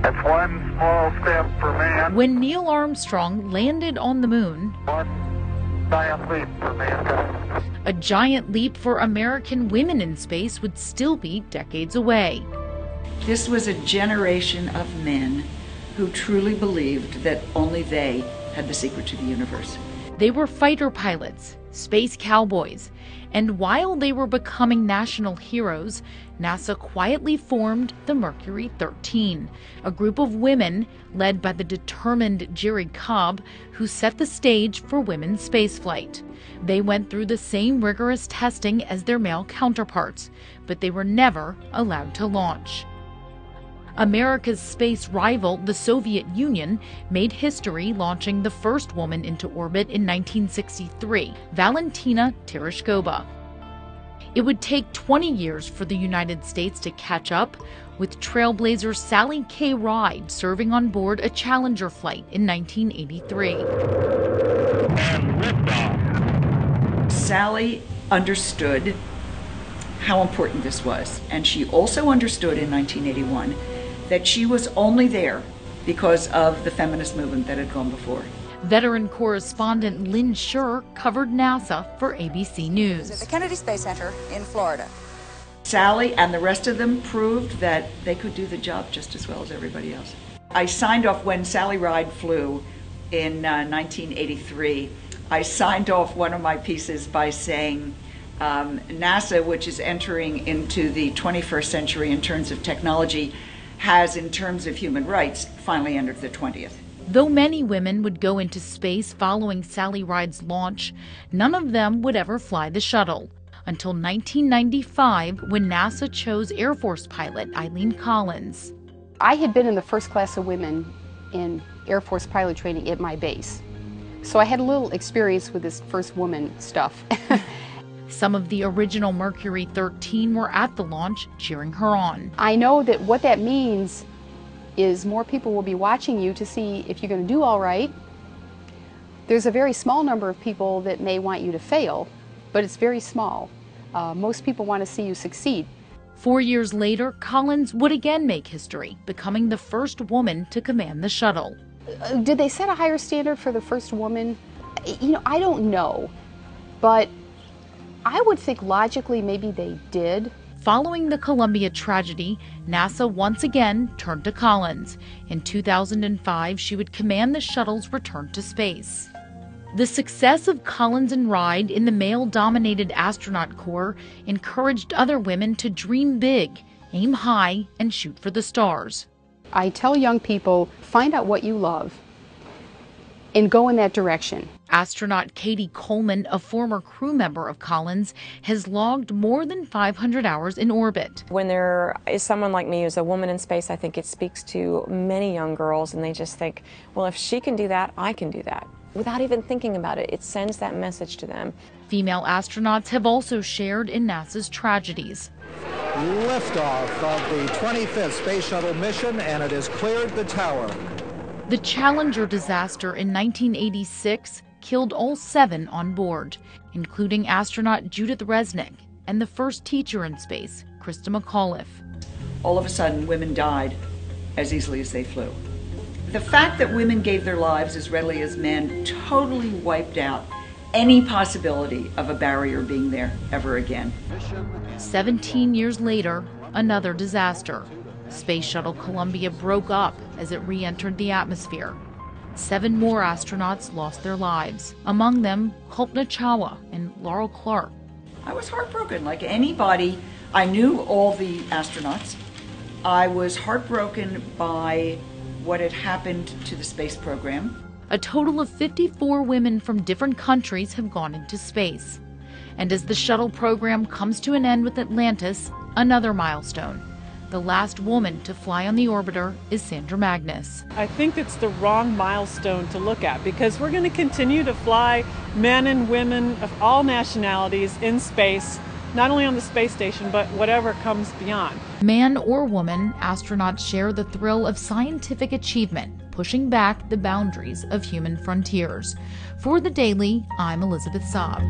It's one small step for man. When Neil Armstrong landed on the moon, One giant leap for mankind. a giant leap for American women in space would still be decades away. This was a generation of men who truly believed that only they had the secret to the universe. They were fighter pilots, space cowboys, and while they were becoming national heroes, NASA quietly formed the Mercury 13, a group of women led by the determined Jerry Cobb, who set the stage for women's spaceflight. They went through the same rigorous testing as their male counterparts, but they were never allowed to launch. America's space rival, the Soviet Union, made history launching the first woman into orbit in 1963, Valentina Tereshkova. It would take 20 years for the United States to catch up, with trailblazer Sally K. Ride serving on board a Challenger flight in 1983. And liftoff. Sally understood how important this was, and she also understood in 1981 that she was only there because of the feminist movement that had gone before. Veteran correspondent Lynn Scher covered NASA for ABC News. At the Kennedy Space Center in Florida. Sally and the rest of them proved that they could do the job just as well as everybody else. I signed off when Sally Ride flew in 1983. I signed off one of my pieces by saying NASA, which is entering into the 21st century in terms of technology, has, in terms of human rights, finally entered the 20th. Though many women would go into space following Sally Ride's launch, none of them would ever fly the shuttle. Until 1995, when NASA chose Air Force pilot Eileen Collins. I had been in the first class of women in Air Force pilot training at my base, so I had a little experience with this first woman stuff. Some of the original Mercury 13 were at the launch, cheering her on. I know that what that means is more people will be watching you to see if you're going to do all right. There's a very small number of people that may want you to fail, but it's very small. Most people want to see you succeed. 4 years later, Collins would again make history, becoming the first woman to command the shuttle. Did they set a higher standard for the first woman? You know, I don't know, but I would think logically maybe they did. Following the Columbia tragedy, NASA once again turned to Collins. In 2005, she would command the shuttle's return to space. The success of Collins and Ride in the male-dominated astronaut corps encouraged other women to dream big, aim high, and shoot for the stars. I tell young people, find out what you love and go in that direction. Astronaut Katie Coleman, a former crew member of Collins, has logged more than 500 hours in orbit. When there is someone like me who's a woman in space, I think it speaks to many young girls, and they just think, well, if she can do that, I can do that. Without even thinking about it, it sends that message to them. Female astronauts have also shared in NASA's tragedies. Liftoff of the 25th Space Shuttle mission, and it has cleared the tower. The Challenger disaster in 1986 killed all 7 on board, including astronaut Judith Resnick and the first teacher in space, Krista McAuliffe. All of a sudden, women died as easily as they flew. The fact that women gave their lives as readily as men totally wiped out any possibility of a barrier being there ever again. 17 years later, another disaster. Space Shuttle Columbia broke up as it re-entered the atmosphere. 7 more astronauts lost their lives, among them Kalpana Chawla and Laurel Clark. I was heartbroken, like anybody. I knew all the astronauts. I was heartbroken by what had happened to the space program. A total of 54 women from different countries have gone into space. And as the shuttle program comes to an end with Atlantis, another milestone. The last woman to fly on the orbiter is Sandra Magnus. I think it's the wrong milestone to look at, because we're going to continue to fly men and women of all nationalities in space, not only on the space station, but whatever comes beyond. Man or woman, astronauts share the thrill of scientific achievement, pushing back the boundaries of human frontiers. For The Daily, I'm Elizabeth Saab.